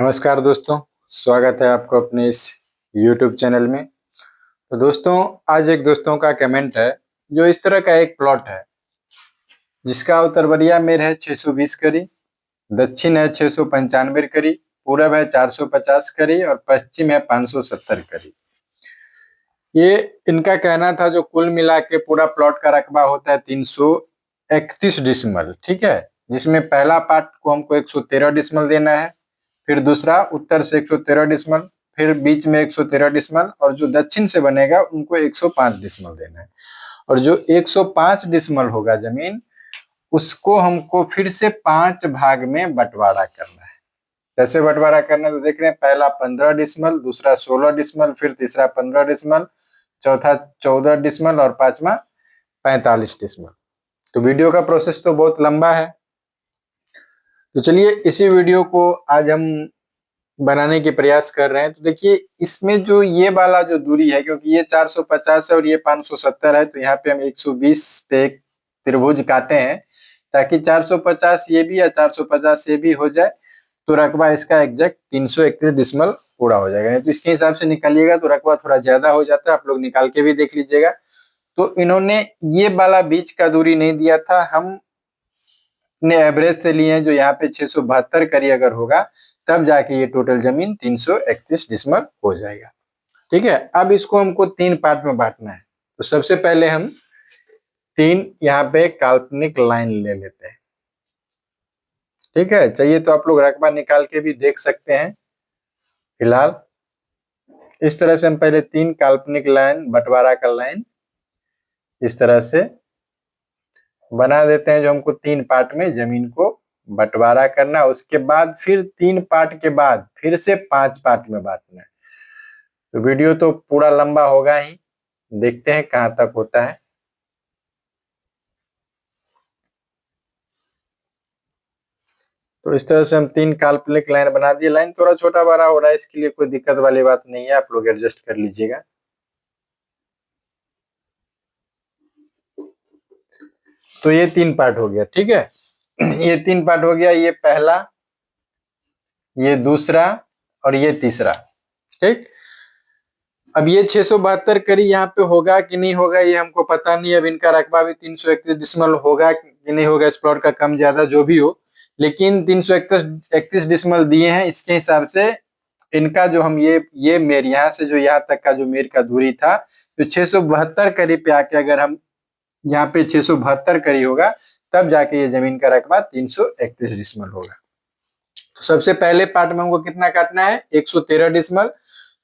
नमस्कार दोस्तों, स्वागत है आपको अपने इस YouTube चैनल में। तो दोस्तों, आज एक दोस्तों का कमेंट है जो इस तरह का एक प्लॉट है जिसका उत्तर बरिया में है 620 करी, दक्षिण है 695 करी, पूरब है 450 करी और पश्चिम है 570 करी। ये इनका कहना था जो कुल मिला के पूरा प्लॉट का रकबा होता है 331 डिसमल, ठीक है, जिसमें पहला पार्ट को हमको 113 डिसमल देना है, फिर दूसरा उत्तर से 113 डिसमल, फिर बीच में 113 डिसमल और जो दक्षिण से बनेगा उनको 105 डिसमल देना है। और जो 105 डिसमल होगा जमीन, उसको हमको फिर से 5 भाग में बंटवारा करना है। कैसे बंटवारा करना है तो देख रहे हैं, पहला 15 डिसमल, दूसरा 16 डिसमल, फिर तीसरा 15 डिसमल, चौथा 14 डिसमल और पांचवा 45 डिसमल। तो वीडियो का प्रोसेस तो बहुत लंबा है, तो चलिए इसी वीडियो को आज हम बनाने के प्रयास कर रहे हैं। तो देखिए, इसमें जो ये वाला जो दूरी है, क्योंकि ये 450 है और ये 570 है, तो यहाँ पे हम 120 पे एक त्रिभुज काटे हैं ताकि 450 ये भी या 450 ये भी हो जाए, तो रकबा इसका एग्जैक्ट 331 डिसमल पूरा हो जाएगा। नहीं तो इसके हिसाब से निकालिएगा तो रकबा थोड़ा ज्यादा हो जाता है, आप लोग निकाल के भी देख लीजिएगा। तो इन्होंने ये वाला बीच का दूरी नहीं दिया था, हमने एवरेज से लिए हैं जो यहाँ पे 672 करी अगर होगा तब जाके ये टोटल जमीन 331 डिसमल हो जाएगा। ठीक है, अब इसको हमको 3 पार्ट में बांटना है। तो सबसे पहले हम 3 यहाँ पे काल्पनिक लाइन ले लेते हैं। ठीक है, चाहिए तो आप लोग रकबा निकाल के भी देख सकते हैं। फिलहाल इस तरह से हम पहले 3 काल्पनिक लाइन, बंटवारा का लाइन इस तरह से बना देते हैं, जो हमको 3 पार्ट में जमीन को बंटवारा करना। उसके बाद फिर 3 पार्ट के बाद फिर से 5 पार्ट में बांटना है। तो वीडियो तो पूरा लंबा होगा ही, देखते हैं कहां तक होता है। तो इस तरह से हम 3 काल्पनिक लाइन बना दिए। लाइन थोड़ा छोटा बड़ा हो रहा है, इसके लिए कोई दिक्कत वाली बात नहीं है, आप लोग एडजस्ट कर लीजिएगा। तो ये 3 पार्ट हो गया, ठीक है। ये 3 पार्ट हो गया, ये पहला, ये दूसरा और ये तीसरा। ठीक, अब ये 672 करी यहाँ पे होगा कि नहीं होगा ये हमको पता नहीं। अब इनका रकबा भी 331 डिसमल होगा कि नहीं होगा, इस प्लॉट का कम ज्यादा जो भी हो, लेकिन 331 डिसमल दिए हैं। इसके हिसाब से इनका जो हम ये मेर यहाँ से जो यहाँ तक का जो मेर का दूरी था, तो 672 करी पे आके अगर हम यहाँ पे 672 करी होगा तब जाके ये जमीन का रकबा 331 डिसमल होगा। तो सबसे पहले पार्ट में हमको कितना काटना है, 113 डिसमल,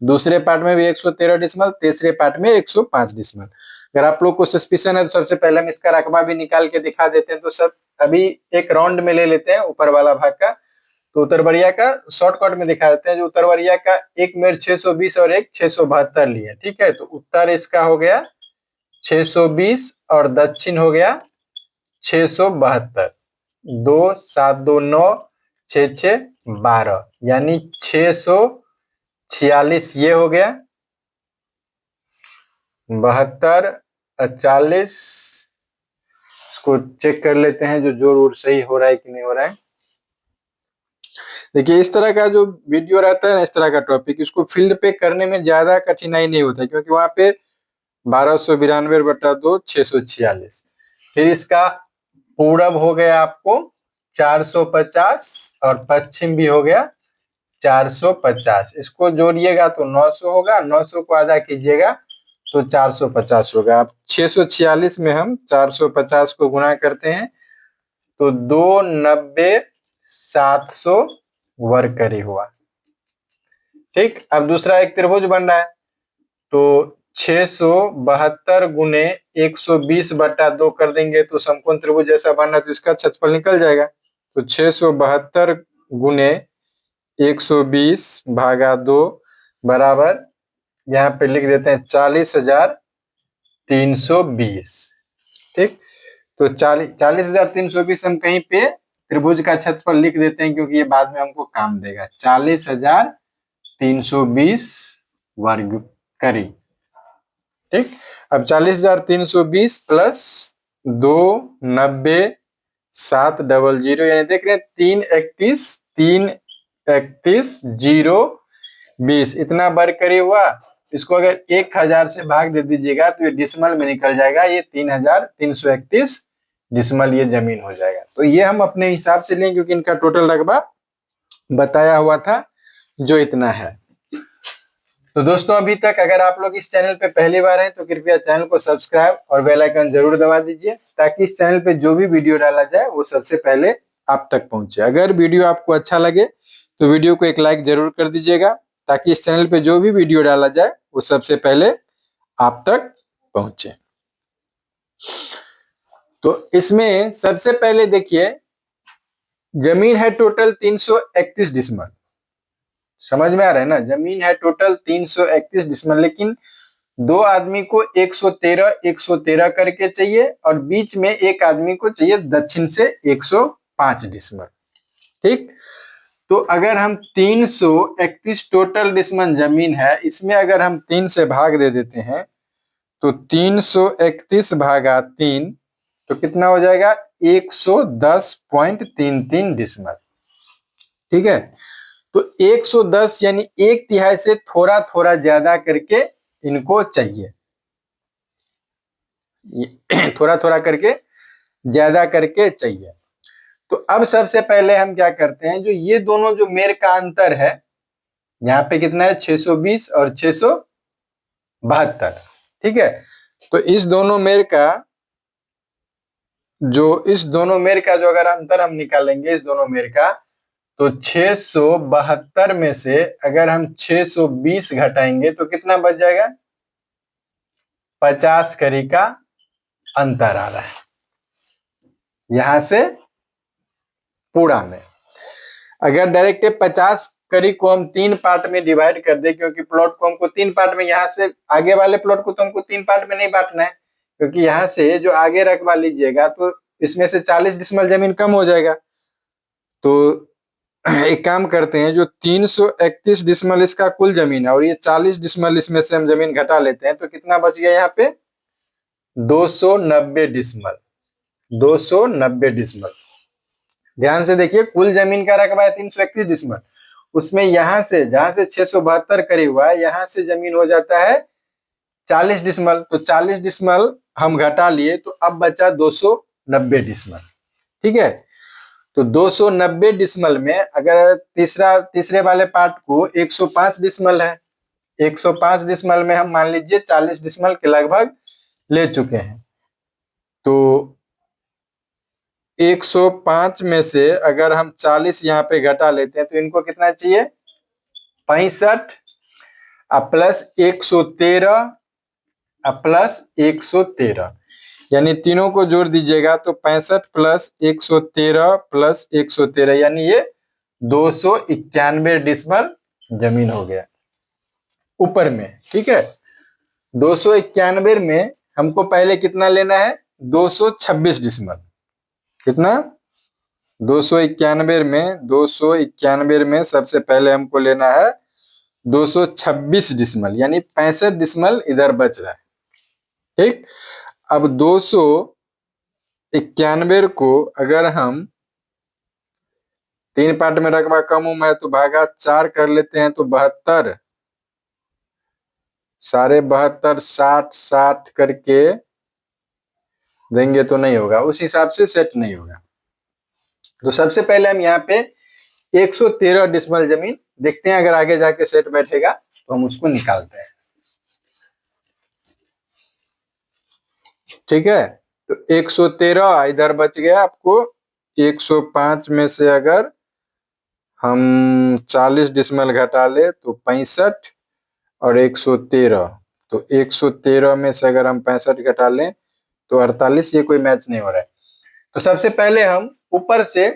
दूसरे पार्ट में भी 113 डिसमल, तीसरे पार्ट में 105 डिसमल। अगर आप लोग को सस्पिशन है तो सबसे पहले हम इसका रकबा भी निकाल के दिखा देते हैं। तो सब अभी एक राउंड में ले लेते हैं ऊपर वाला भाग का। तो उत्तरवरिया का शॉर्टकट में दिखा देते हैं। जो उत्तरवरिया का एक मेर 620 और एक 672 लिए, ठीक है। तो उत्तर इसका हो गया 620 और दक्षिण हो गया 672। 2 7 2 9 6 6 12, यानी 646 ये हो गया। 72 40, इसको चेक कर लेते हैं जो जोड़ उड़ सही हो रहा है कि नहीं हो रहा है। देखिए, इस तरह का जो वीडियो रहता है ना, इस तरह का टॉपिक, इसको फील्ड पे करने में ज्यादा कठिनाई नहीं होता, क्योंकि वहां पे 1292/2 646। फिर इसका पूरब हो गया आपको 450 और पश्चिम भी हो गया 450। इसको जोड़िएगा तो 900 होगा, 900 को आधा कीजिएगा तो 450 होगा। अब 646 में हम 450 को गुणा करते हैं तो 290 700 वर्ग करी हुआ। ठीक, अब दूसरा एक त्रिभुज बन रहा है, तो 672 गुने 120/2 कर देंगे तो समकोण त्रिभुज जैसा बनना, तो इसका क्षेत्रफल निकल जाएगा। तो 672 गुने 120/2 बराबर, यहाँ पे लिख देते हैं 40,320। ठीक, तो 40,320 हम कहीं पे त्रिभुज का क्षेत्रफल लिख देते हैं, क्योंकि ये बाद में हमको काम देगा। 40,320 वर्ग करी। ठीक, अब 40,320 प्लस 290 700, यानी देख रहे हैं 331 31,020 इतना बरकरी हुआ। इसको अगर 1000 से भाग दे दीजिएगा तो ये डिसमल में निकल जाएगा, ये 3,331 डिसमल ये जमीन हो जाएगा। तो ये हम अपने हिसाब से लें क्योंकि इनका टोटल रकबा बताया हुआ था जो इतना है। तो दोस्तों अभी तक अगर आप लोग इस चैनल पे पहली बार हैं तो कृपया चैनल को सब्सक्राइब और बेल आइकन जरूर दबा दीजिए ताकि इस चैनल पे जो भी वीडियो डाला जाए वो सबसे पहले आप तक पहुंचे। अगर वीडियो आपको अच्छा लगे तो वीडियो को एक लाइक जरूर कर दीजिएगा ताकि इस चैनल पे जो भी वीडियो डाला जाए वो सबसे पहले आप तक पहुंचे। तो इसमें सबसे पहले देखिए जमीन है टोटल 331 डिसमल। समझ में आ रहा है ना, जमीन है टोटल 331 डिसमल, लेकिन दो आदमी को 113 करके चाहिए और बीच में एक आदमी को चाहिए दक्षिण से 105 डिसमल। ठीक, तो अगर हम 331 टोटल डिसमल जमीन है, इसमें अगर हम 3 से भाग दे देते हैं तो 331 भागा 3 तो कितना हो जाएगा 110.33 डिसमल। ठीक है, तो 110 यानी 1/3 से थोड़ा थोड़ा ज्यादा करके इनको चाहिए, थोड़ा थोड़ा करके ज्यादा करके चाहिए। तो अब सबसे पहले हम क्या करते हैं, जो ये दोनों जो मेर का अंतर है यहाँ पे कितना है 620 और 672। ठीक है, तो इस दोनों मेर का जो अगर अंतर हम निकालेंगे इस दोनों मेर का, तो 672 में से अगर हम 620 घटाएंगे तो कितना बच जाएगा 50 करी का अंतर आ रहा है यहां से पूरा में। अगर डायरेक्ट 50 करी को हम 3 पार्ट में डिवाइड कर दे, क्योंकि प्लॉट को हमको 3 पार्ट में, यहाँ से आगे वाले प्लॉट को तो हमको 3 पार्ट में नहीं बांटना है क्योंकि यहाँ से जो आगे रखवा लीजिएगा तो इसमें से 40 डिसमल जमीन कम हो जाएगा। तो एक काम करते हैं, जो 331 डिसमल इसका कुल जमीन है और ये 40 डिसमल इसमें से हम जमीन घटा लेते हैं तो कितना बच गया यहाँ पे 290 डिसमल। 290 डिसमल, ध्यान से देखिए कुल जमीन का रकबा है 331 डिसमल, उसमें यहां से जहां से 672 करी हुआ है यहां से जमीन हो जाता है 40 डिसमल। तो 40 डिसमल हम घटा लिए तो अब बचा 290 डिसमल। ठीक है, तो 290 डिसमल में अगर तीसरे वाले पार्ट को 105 डिसमल है, 105 डिसमल में हम मान लीजिए 40 डिसमल के लगभग ले चुके हैं। तो 105 में से अगर हम 40 यहाँ पे घटा लेते हैं तो इनको कितना चाहिए 65 प्लस 113 प्लस 113, यानी तीनों को जोड़ दीजिएगा तो 65 प्लस 113 प्लस 113 यानी ये 291 डिसमल जमीन हो गया ऊपर में। ठीक है, 291 में हमको पहले कितना लेना है 226 डिसमल। कितना 291 में सबसे पहले हमको लेना है 226 डिसमल, यानी 65 डिसमल इधर बच रहा है। ठीक, अब 291 को अगर हम 3 पार्ट में रकबा कम उम है तो भागा 4 कर लेते हैं तो 72, सारे 72 60 करके देंगे तो नहीं होगा, उस हिसाब से सेट नहीं होगा। तो सबसे पहले हम यहाँ पे 113 डिसमल जमीन देखते हैं, अगर आगे जाके सेट बैठेगा तो हम उसको निकालते हैं। ठीक है, तो 113 इधर बच गया आपको। 105 में से अगर हम 40 डिसमल घटा ले तो 65 और 113, तो 113 में से अगर हम 65 घटा लें तो 48, ये कोई मैच नहीं हो रहा है। तो सबसे पहले हम ऊपर से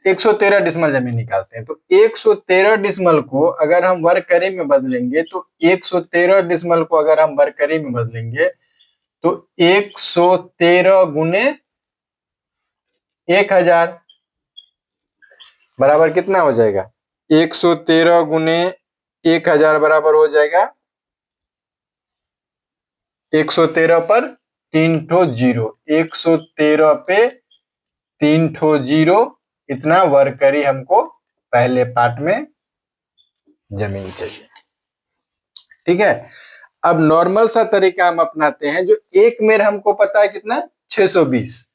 113 डिसमल जमीन निकालते हैं। तो 113 डिसमल को अगर हम वर्ग करी में बदलेंगे तो 113 डिसमल को अगर हम वर्ग करी में बदलेंगे तो 113 गुने 1000 बराबर कितना हो जाएगा 113 गुने 1000 बराबर हो जाएगा 113 पर 3 ठो जीरो, 113 पे 3 ठो जीरो, इतना वर्ग करी हमको पहले पार्ट में जमीन चाहिए। ठीक है, अब नॉर्मल सा तरीका हम अपनाते हैं। जो एक मेर हमको पता है कितना, 620,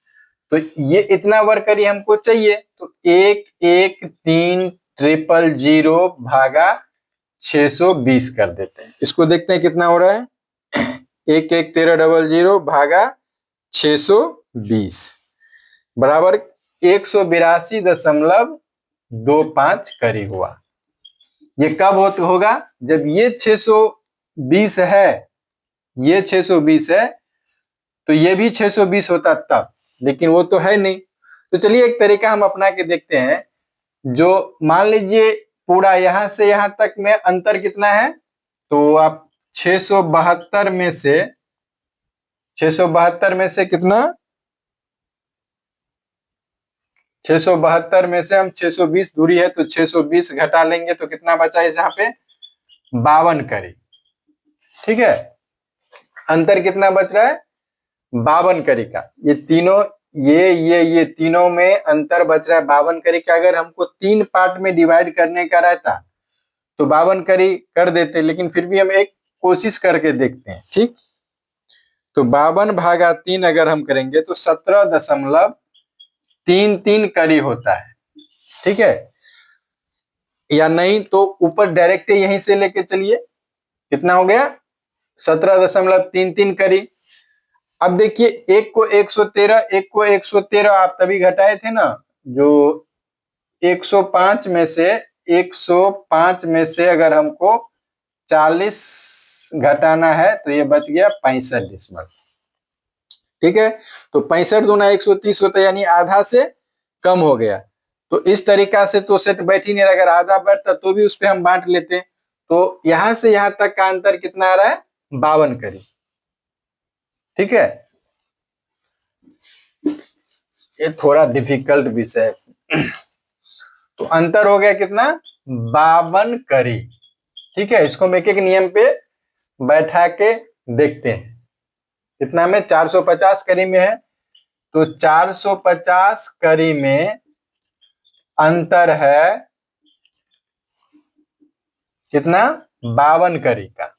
तो ये इतना वर्करी हमको चाहिए, तो 11300 भागा 620 कर देते हैं। इसको देखते हैं कितना हो रहा है, 11300 भागा 620 बराबर 182.25 करीब हुआ। ये कब होगा, जब ये 620 है, ये 620 है, तो ये भी 620 होता तब, लेकिन वो तो है नहीं। तो चलिए एक तरीका हम अपना के देखते हैं। जो मान लीजिए पूरा यहां से यहां तक में अंतर कितना है, तो आप 672 में से, 672 में से कितना, 672 में से हम 620 दूरी है तो 620 घटा लेंगे तो कितना बचा है यहाँ पे, 52 करीब। ठीक है, अंतर कितना बच रहा है, 52 करीब का। ये तीनों, ये तीनों में अंतर बच रहा है 52 करीब का। अगर हमको 3 पार्ट में डिवाइड करने का रहता तो 52 करीब कर देते, लेकिन फिर भी हम एक कोशिश करके देखते हैं। ठीक, तो 52 भागा 3 अगर हम करेंगे तो 17.33 करीब होता है। ठीक है, या नहीं तो ऊपर डायरेक्ट यहीं से लेके चलिए, कितना हो गया, 17.33 करीब। अब देखिए एक को 113, एक को 113 आप तभी घटाए थे ना, जो 105 में से, 105 में से अगर हमको 40 घटाना है तो ये बच गया 65 डिसमल। ठीक है, तो 65 दूना 130 होता है, यानी आधा से कम हो गया। तो इस तरीका से तो सेट बैठ ही नहीं रहा, अगर आधा बैठता तो भी उस पर हम बांट लेते। तो यहां से यहां तक का अंतर कितना आ रहा है, 52 करीब। ठीक है, ये थोड़ा डिफिकल्ट विषय है। तो अंतर हो गया कितना, 52 करीब। ठीक है, इसको हम एक एक नियम पे बैठा के देखते हैं। कितना में, 450 करीब में है, तो 450 करीब में अंतर है कितना, 52 करीब का।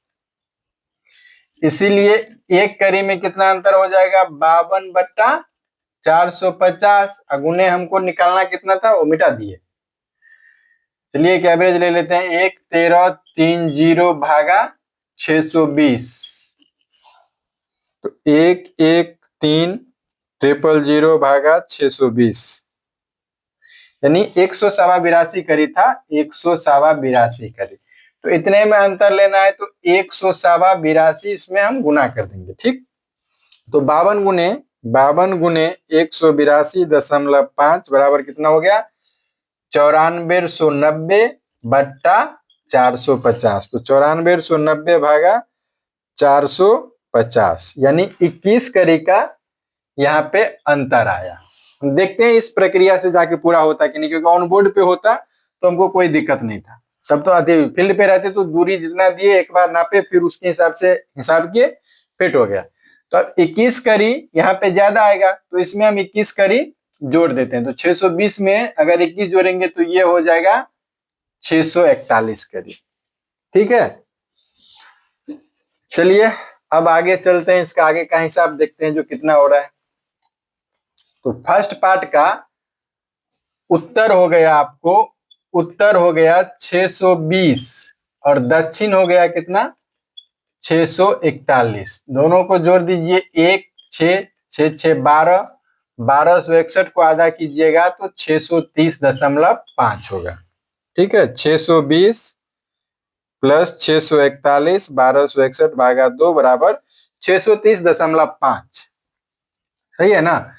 इसीलिए एक करीब में कितना अंतर हो जाएगा, 52/450। अगुने हमको निकालना कितना था वो मिटा दिए। चलिए एक एवरेज ले लेते हैं, 11330 भागा 620, तो 11300 भागा 620, यानी 182 करीब था, 182 करीब। तो इतने में अंतर लेना है तो 182 इसमें हम गुना कर देंगे। ठीक, तो 52 गुने 182.5 बराबर कितना हो गया, 9490 बट्टा 450। तो 9490 भागा 450, यानी 21 करीब का यहाँ पे अंतर आया। देखते हैं इस प्रक्रिया से जाके पूरा होता कि नहीं, क्योंकि ऑन बोर्ड पे होता तो हमको कोई दिक्कत नहीं था। तब तो फील्ड पे रहते तो दूरी जितना दिए एक बार नापे, फिर उसके हिसाब से हिसाब किए, फिट हो गया। तो अब 21 करी यहाँ पे ज्यादा आएगा, तो इसमें हम 21 करी जोड़ देते हैं। तो 620 में अगर 21 जोड़ेंगे तो ये हो जाएगा 641 करी। ठीक है, चलिए अब आगे चलते हैं, इसका आगे का हिसाब देखते हैं जो कितना हो रहा है। तो फर्स्ट पार्ट का उत्तर हो गया आपको, उत्तर हो गया 620 और दक्षिण हो गया कितना, 641। दोनों को जोड़ दीजिए, 1 6 6 6 12, 1261 को आधा कीजिएगा तो 630.5 होगा। ठीक है, 620 प्लस 641, 1261 भागा 2 बराबर 630.5। सही है ना।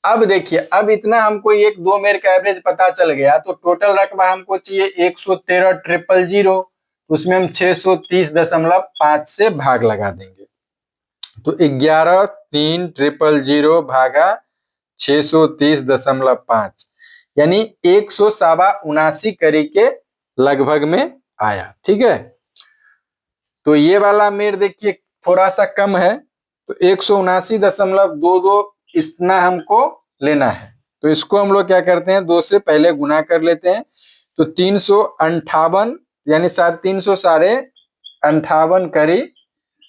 अब देखिए, अब इतना हमको एक दो मेर का एवरेज पता चल गया, तो टोटल रकबा हमको चाहिए 113,000, उसमें हम 630.5 से भाग लगा देंगे। तो 11,3,000 भागा 630.5, यानी 179 करीब के लगभग में आया। ठीक है, तो ये वाला मेर देखिए थोड़ा सा कम है, तो 179.22 इतना हमको लेना है। तो इसको हम लोग क्या करते हैं, 2 से पहले गुना कर लेते हैं, तो 358 यानी 350 साढ़े 58 करी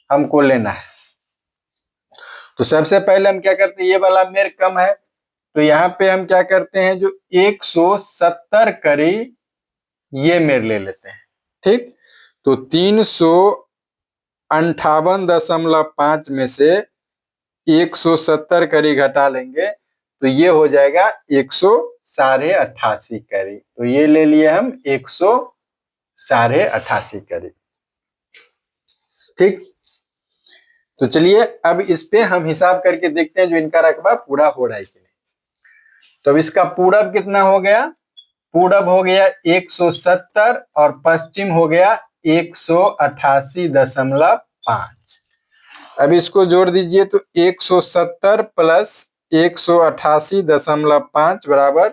हमको लेना है। तो सबसे पहले हम क्या करते हैं, ये वाला मेर कम है तो यहाँ पे हम क्या करते हैं, जो 170 करी ये मेर ले लेते हैं। ठीक, तो 358.5 में से 170 करी घटा लेंगे तो ये हो जाएगा 188 करी। तो ये ले लिए हम 188 करी। ठीक, तो चलिए अब इस पे हम हिसाब करके देखते हैं जो इनका रकबा पूरा हो रहा है कि नहीं। तो अब इसका पूरब कितना हो गया, पूरब हो गया 170 और पश्चिम हो गया 188.5। अब इसको जोड़ दीजिए तो 170 प्लस 188.5 बराबर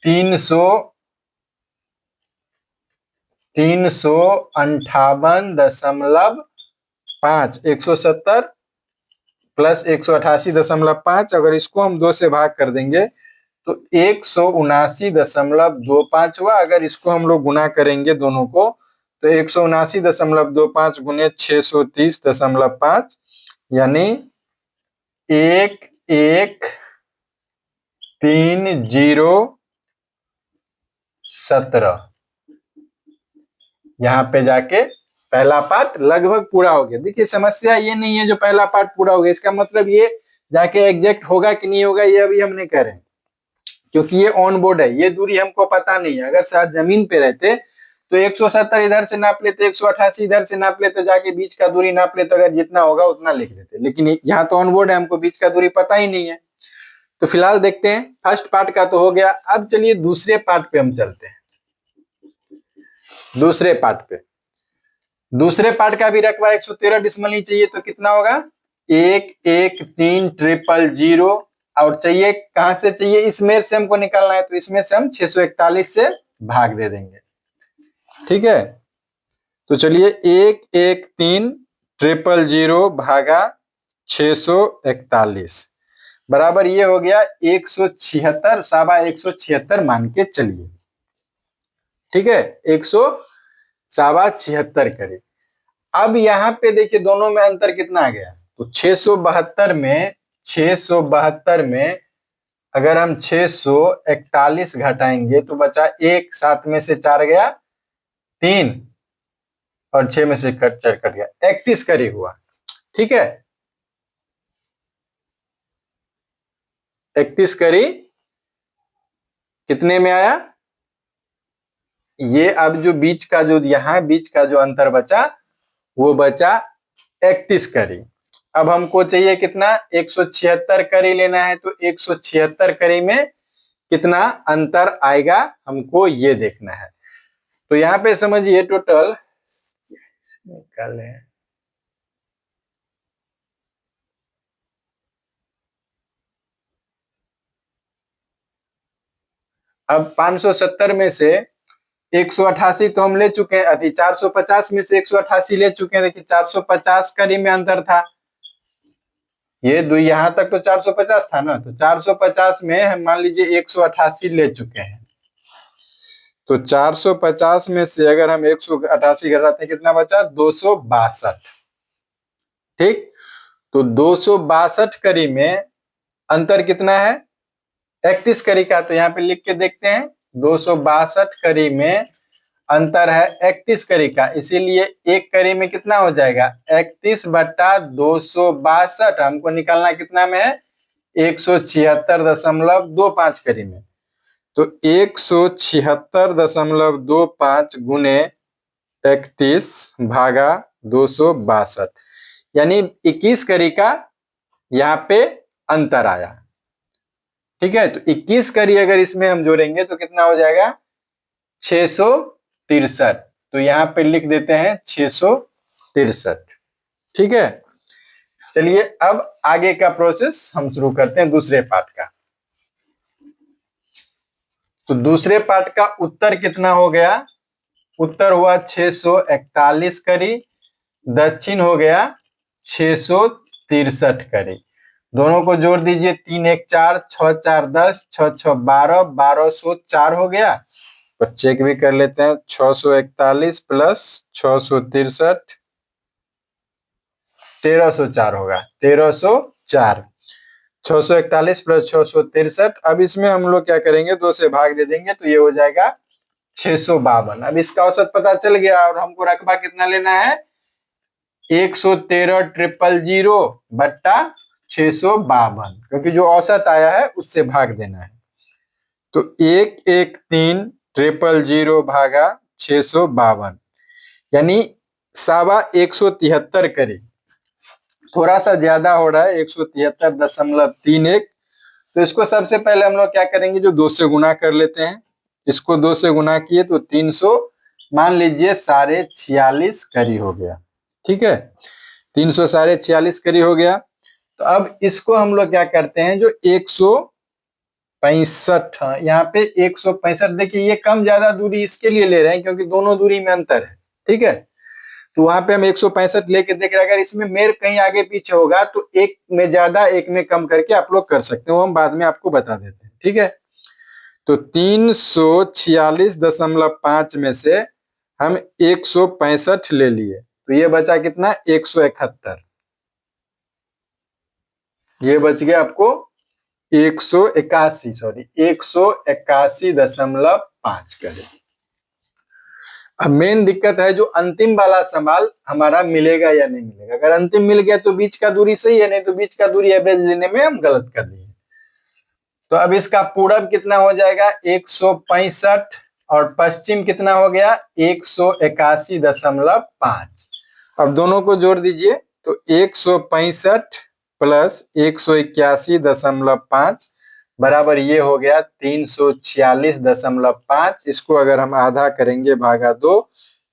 358.5। 170 प्लस 188.5, अगर इसको हम 2 से भाग कर देंगे तो 179.25 हुआ। अगर इसको हम लोग गुना करेंगे दोनों को तो 179.25 गुने 630.5 यानी 11317। यहाँ पे जाके पहला पार्ट लगभग पूरा हो गया। देखिए समस्या ये नहीं है जो पहला पार्ट पूरा हो गया, इसका मतलब ये जाके एग्जैक्ट होगा कि नहीं होगा ये अभी हम नहीं कह रहे, क्योंकि ये ऑन बोर्ड है, ये दूरी हमको पता नहीं है। अगर शायद जमीन पे रहते तो 170 इधर से नाप लेते, 188 इधर से नाप लेते, जाके बीच का दूरी नाप लेते, अगर जितना होगा उतना लिख देते। लेकिन यहाँ तो ऑन बोर्ड है, हमको बीच का दूरी पता ही नहीं है। तो फिलहाल देखते हैं, फर्स्ट पार्ट का तो हो गया। अब चलिए दूसरे पार्ट पे हम चलते हैं। दूसरे पार्ट का भी रकबा 113 डिसमल ही चाहिए, तो कितना होगा 113,000 और चाहिए कहां से चाहिए, इस मेर से हमको निकालना है, तो इसमें से हम 641 से भाग दे देंगे। ठीक है, तो चलिए 113,000 भागा 641 बराबर ये हो गया 176, सवा 176 मान के चलिए। ठीक है, 176 करे। अब यहाँ पे देखिए दोनों में अंतर कितना आ गया, तो 672 में अगर हम 641 घटाएंगे तो बचा 1, 7 में से 4 गया 3 और 6 में से 4 कट गया, 31 करीब हुआ। ठीक है, 31 करीब कितने में आया, ये अब जो बीच का जो यहाँ बीच का जो अंतर बचा वो बचा 31 करी। अब हमको चाहिए कितना 176 करी लेना है, तो 176 करी में कितना अंतर आएगा हमको ये देखना है। तो यहाँ पे समझिए टोटल निकाले, अब 570 में से 188 तो हम ले चुके हैं, अति 450 में से 188 ले चुके हैं। देखिए 450 करी में अंतर था, ये दो यहां तक तो 450 था ना, तो 450 में हम मान लीजिए 188 ले चुके हैं। तो 450 में से अगर हम 188 घटाते हैं कितना बचा 262। ठीक, तो 262 करी में अंतर कितना है 31 करी का, तो यहाँ पे लिख के देखते हैं 262 करी में अंतर है 31 करी का, इसीलिए एक करी में कितना हो जाएगा 31/262। हमको निकालना कितना में है 176.25 करी में, तो 176.25 गुने 31 भागा 262 यानी 21 करी का यहाँ पे अंतर आया। ठीक है, तो 21 करी अगर इसमें हम जोड़ेंगे तो कितना हो जाएगा 663, तो यहाँ पे लिख देते हैं 663। ठीक है, चलिए अब आगे का प्रोसेस हम शुरू करते हैं दूसरे पार्ट का। तो दूसरे पार्ट का उत्तर कितना हो गया, उत्तर हुआ 641 करी, दक्षिण हो गया 663 करी। दोनों को जोड़ दीजिए, 3 1 4, 6 4 10, 6 6 12, 1204 हो गया। और चेक भी कर लेते हैं। 641 प्लस 663 1304 होगा, 1304। 641 प्लस 663। अब इसमें हम लोग क्या करेंगे, 2 से भाग दे देंगे तो ये हो जाएगा 652। अब इसका औसत पता चल गया और हमको रकबा कितना लेना है, 113,000 बट्टा 652, क्योंकि जो औसत आया है उससे भाग देना है। तो 113,000 भागा 652 यानी 173 करीब, थोड़ा सा ज्यादा हो रहा है, 173.31। तो इसको सबसे पहले हम लोग क्या करेंगे, जो 2 से गुना कर लेते हैं। इसको 2 से गुना किए तो 300, मान लीजिए 46.5 करी हो गया। ठीक है, 300 46.5 करी हो गया। तो अब इसको हम लोग क्या करते हैं, जो 165, यहाँ पे 165, देखिए ये कम ज्यादा दूरी इसके लिए ले रहे हैं क्योंकि दोनों दूरी में अंतर है। ठीक है, तो वहां पे हम 165 लेके देख रहे हैं। अगर इसमें मेर कहीं आगे पीछे होगा तो एक में ज्यादा एक में कम करके आप लोग कर सकते हैं, वो हम बाद में आपको बता देते हैं। ठीक है, तो 346.5 में से हम 165 ले लिए तो ये बचा कितना, 171। ये बच गया आपको 181, सॉरी 181.5 करें। अब मेन दिक्कत है जो अंतिम वाला सवाल हमारा मिलेगा या नहीं मिलेगा। अगर अंतिम मिल गया तो बीच का दूरी सही है, नहीं तो बीच का दूरी एवरेज लेने में हम गलत कर दिए। तो अब इसका पूरब कितना हो जाएगा, 165, और पश्चिम कितना हो गया, 181.5। अब दोनों को जोड़ दीजिए तो 165 प्लस 181.5 बराबर ये हो गया 346.5। इसको अगर हम आधा करेंगे भागा 2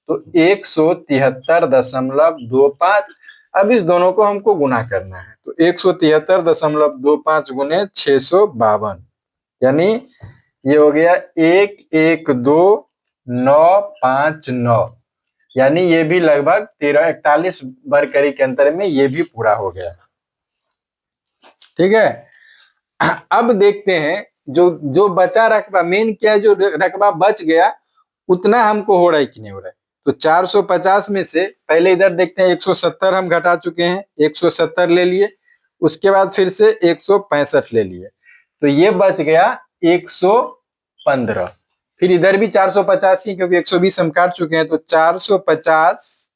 तो 173.25। अब इस दोनों को हमको गुना करना है तो 173.25 गुने 652 यानी ये हो गया 112,959, यानी ये भी लगभग 41 बरकरी के अंतर में ये भी पूरा हो गया। ठीक है, अब देखते हैं जो बचा रकबा, मेन क्या है, जो रकबा बच गया उतना हमको हो रहा है कि नहीं हो रहा है। तो 450 में से पहले इधर देखते हैं, 170 हम घटा चुके हैं, 170 ले लिए। उसके बाद फिर से 165 ले लिए तो ये बच गया 115। फिर इधर भी 450 ही, क्योंकि 120 हम काट चुके हैं। तो 450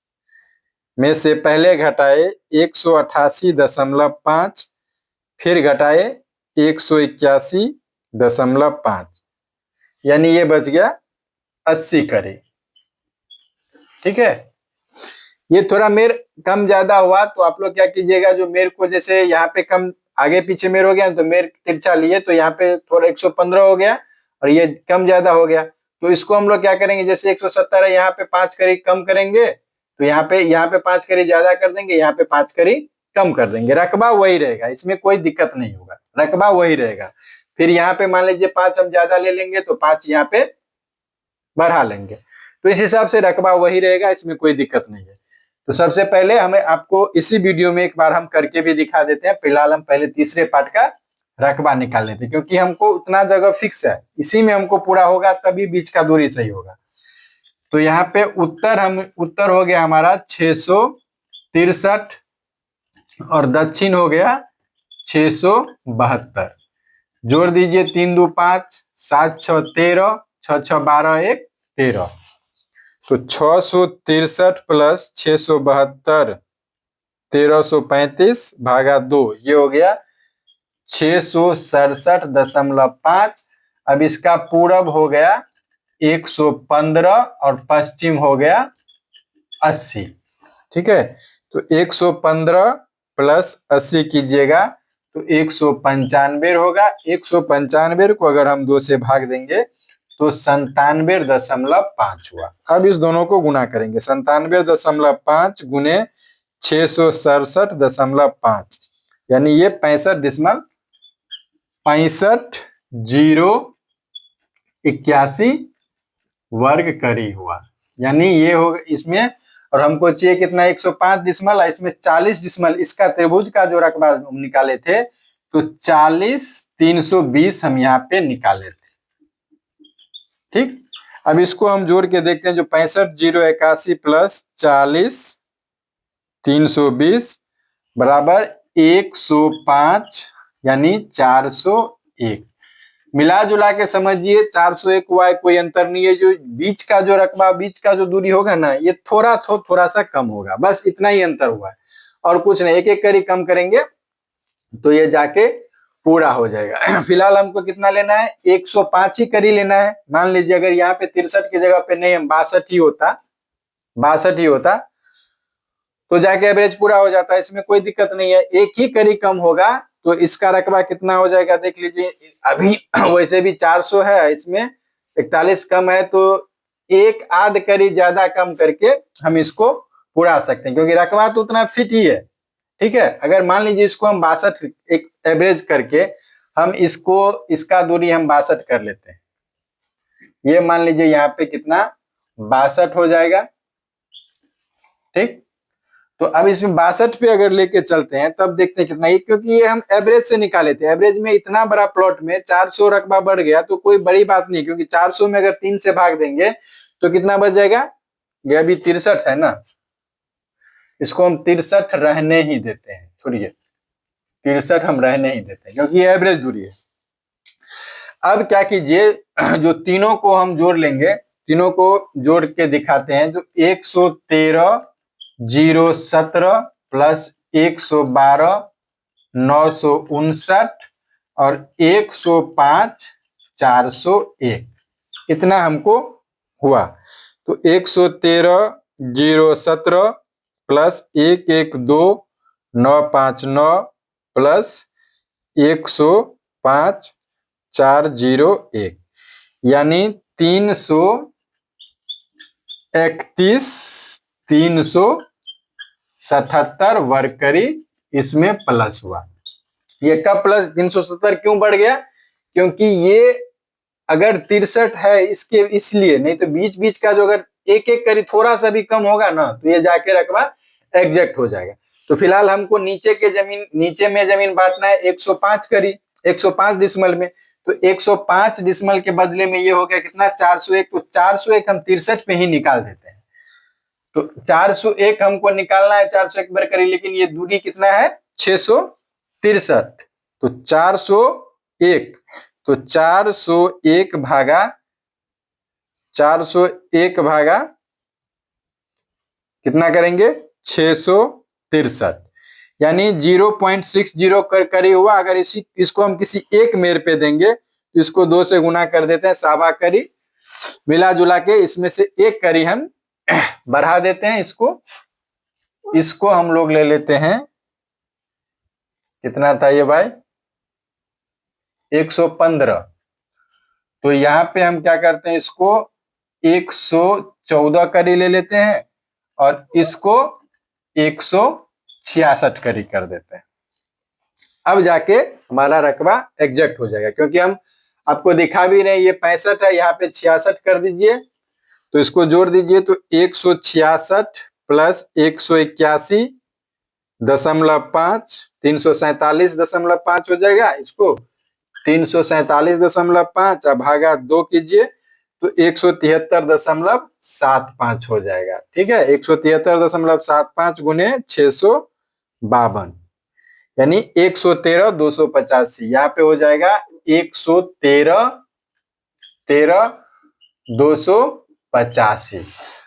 में से पहले घटाए 188.5, फिर घटाए 181.5, यानी ये बच गया 80 करीब। ठीक है, ये थोड़ा मेर कम ज्यादा हुआ तो आप लोग क्या कीजिएगा, जो मेर को जैसे यहाँ पे कम आगे पीछे मेर हो गया तो मेर तिरछा लिए तो यहाँ पे थोड़ा 115 हो गया और ये कम ज्यादा हो गया। तो इसको हम लोग क्या करेंगे, जैसे 170 है, यहाँ पे 5 करी कम करेंगे तो यहाँ पे 5 करी ज्यादा कर देंगे, यहाँ पे 5 करी कम कर देंगे। रकबा वही रहेगा, इसमें कोई दिक्कत नहीं होगा, रकबा वही रहेगा। फिर यहाँ पे मान लीजिए 5 हम ज्यादा ले लेंगे तो 5 यहाँ पे बढ़ा लेंगे, तो इस हिसाब से रकबा वही रहेगा, इसमें कोई दिक्कत नहीं है। तो सबसे पहले हमें आपको इसी वीडियो में एक बार हम करके भी दिखा देते हैं। फिलहाल हम पहले तीसरे पार्ट का रकबा निकाल लेते हैं, क्योंकि हमको उतना जगह फिक्स है, इसी में हमको पूरा होगा तभी बीच का दूरी सही होगा। तो यहाँ पे उत्तर हो गया हमारा 663 और दक्षिण हो गया 672। जोड़ दीजिए 3 2 5, 7 6 13, 6 6 12 1 13। तो 663 प्लस 672 1335 भागा 2, ये हो गया 667.5। अब इसका पूरब हो गया 115 और पश्चिम हो गया 80। ठीक है, तो 115 प्लस 80 कीजिएगा तो 195 होगा। 195 को अगर हम 2 से भाग देंगे तो 97.5 हुआ। अब इस दोनों को गुना करेंगे, 97.5 गुने 667.5 यानी ये 65.81 वर्ग करी हुआ, यानी ये होगा इसमें। और हमको चाहिए कितना, 105 डिसमल, इसमें 40 डिसमल। इसका त्रिभुज का जो रकबा हम निकाले थे तो 40 320 हम यहाँ पे निकाले थे। ठीक, अब इसको हम जोड़ के देखते हैं, जो 65,081 प्लस 40,320 बराबर 105 यानी 401। मिला जुला के समझिए 401 हुआ है, कोई अंतर नहीं है। जो बीच का जो रकबा, बीच का जो दूरी होगा ना, ये थोड़ा सा कम होगा, बस इतना ही अंतर हुआ है और कुछ नहीं। एक एक करी कम करेंगे तो ये जाके पूरा हो जाएगा। फिलहाल हमको कितना लेना है, 105 ही करी लेना है। मान लीजिए अगर यहाँ पे 63 की जगह पे नहीं, हम 62 ही होता तो जाके एवरेज पूरा हो जाता है, इसमें कोई दिक्कत नहीं है। एक ही करी कम होगा तो इसका रकबा कितना हो जाएगा देख लीजिए। अभी वैसे भी 400 है, इसमें 41 कम है, तो एक आध करी ज्यादा कम करके हम इसको पूरा सकते हैं, क्योंकि रकबा तो उतना फिट ही है। ठीक है, अगर मान लीजिए इसको हम 62 एक एवरेज करके हम इसका दूरी हम 62 कर लेते हैं, ये मान लीजिए यहाँ पे कितना 62 हो जाएगा। ठीक, तो अब इसमें 62 पे अगर लेके चलते हैं तब देखते हैं कितना, क्योंकि ये हम एवरेज से निकाले थे। एवरेज में इतना बड़ा प्लॉट में 400 रकबा बढ़ गया तो कोई बड़ी बात नहीं, क्योंकि 400 में अगर 3 से भाग देंगे तो कितना बच जाएगा, ये अभी 63 है ना, इसको हम 63 रहने ही देते हैं, छोड़िए 63 हम रहने ही देते हैं क्योंकि ये एवरेज दूरी है। अब क्या कीजिए, जो तीनों को हम जोड़ लेंगे, तीनों को जोड़ के दिखाते हैं। जो 113,017 प्लस 112,959 और 105,401 इतना हमको हुआ। तो 113,017 प्लस 112,959 प्लस 105,401 यानी 377 वर्ग करी इसमें प्लस हुआ। ये कब प्लस 377 क्यों बढ़ गया, क्योंकि ये अगर 63 है इसके इसलिए, नहीं तो बीच बीच का जो अगर एक एक करी थोड़ा सा भी कम होगा ना तो ये जाके रकबा एग्जैक्ट हो जाएगा। तो फिलहाल हमको नीचे में जमीन बांटना है 105 करी 105 डिसमल में, तो 105 डिसमल के बदले में ये हो गया कितना 401। तो 401 हम 63 पे ही निकाल देते हैं। तो 401 हमको निकालना है 401 बार करी, लेकिन ये दूरी कितना है 663। तो 401 तो 401 भागा कितना करेंगे 663 यानी 0.60 करी हुआ। अगर इसको हम किसी एक मेर पे देंगे तो इसको 2 से गुना कर देते हैं, सावा करी मिला जुला के इसमें से एक करी हम बढ़ा देते हैं। इसको हम लोग ले लेते हैं, कितना था ये भाई 115। तो यहाँ पे हम क्या करते हैं, इसको 114 करी ले लेते हैं और इसको 166 करी कर देते हैं। अब जाके हमारा रकबा एग्जैक्ट हो जाएगा, क्योंकि हम आपको दिखा भी रहे हैं ये 65 है, यहाँ पे 66 कर दीजिए तो इसको जोड़ दीजिए तो 166 प्लस 181.5 347.5 हो जाएगा। इसको 347.5 अब भागा 2 कीजिए तो 173.75 हो जाएगा। ठीक है, 173.75 गुने 652 यानी 113,285 यहाँ पे हो जाएगा 113,285।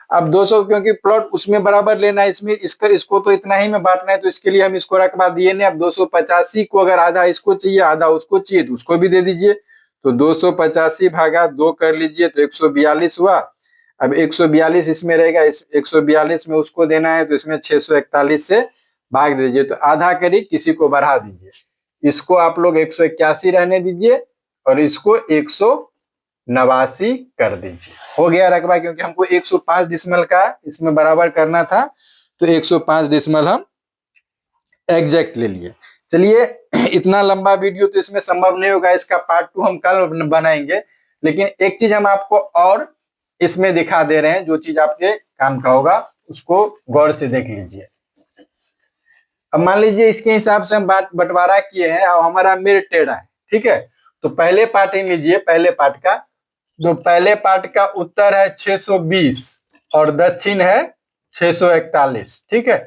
अब 200 क्योंकि प्लॉट उसमें बराबर लेना है, इसमें इसको तो इतना ही में बांटना है, तो इसके लिए हम इसको रकबा दिए नहीं। अब 285 को अगर आधा इसको चाहिए आधा उसको चाहिए तो उसको भी दे दीजिए। तो 285 भागा 2 कर लीजिए तो 142 हुआ। अब 142 इसमें रहेगा, 142 में उसको देना है तो इसमें 641 से भाग दीजिए तो आधा करी किसी को बढ़ा दीजिए। इसको आप लोग 181 रहने दीजिए और इसको 189 कर दीजिए। हो गया रकबा, क्योंकि हमको 105 डिसमल का इसमें बराबर करना था तो 105 डिसमल हम एग्जैक्ट ले लिए। चलिए, इतना लंबा वीडियो तो इसमें संभव नहीं होगा, इसका पार्ट 2 हम कल बनाएंगे। लेकिन एक चीज हम आपको और इसमें दिखा दे रहे हैं, जो चीज आपके काम का होगा उसको गौर से देख लीजिए। अब मान लीजिए इसके हिसाब से हम बंटवारा किए हैं और हमारा मेर टेढ़ा है। ठीक है, तो पहले पार्ट ही लीजिए, पहले पार्ट का तो पहले पार्ट का उत्तर है 620 और दक्षिण है 641। ठीक है,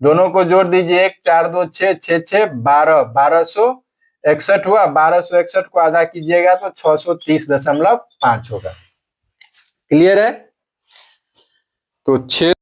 दोनों को जोड़ दीजिए। 1 4 2 6 6 6 12 1261 हुआ। 1261 को आधा कीजिएगा तो 630.5 होगा। क्लियर है? तो 6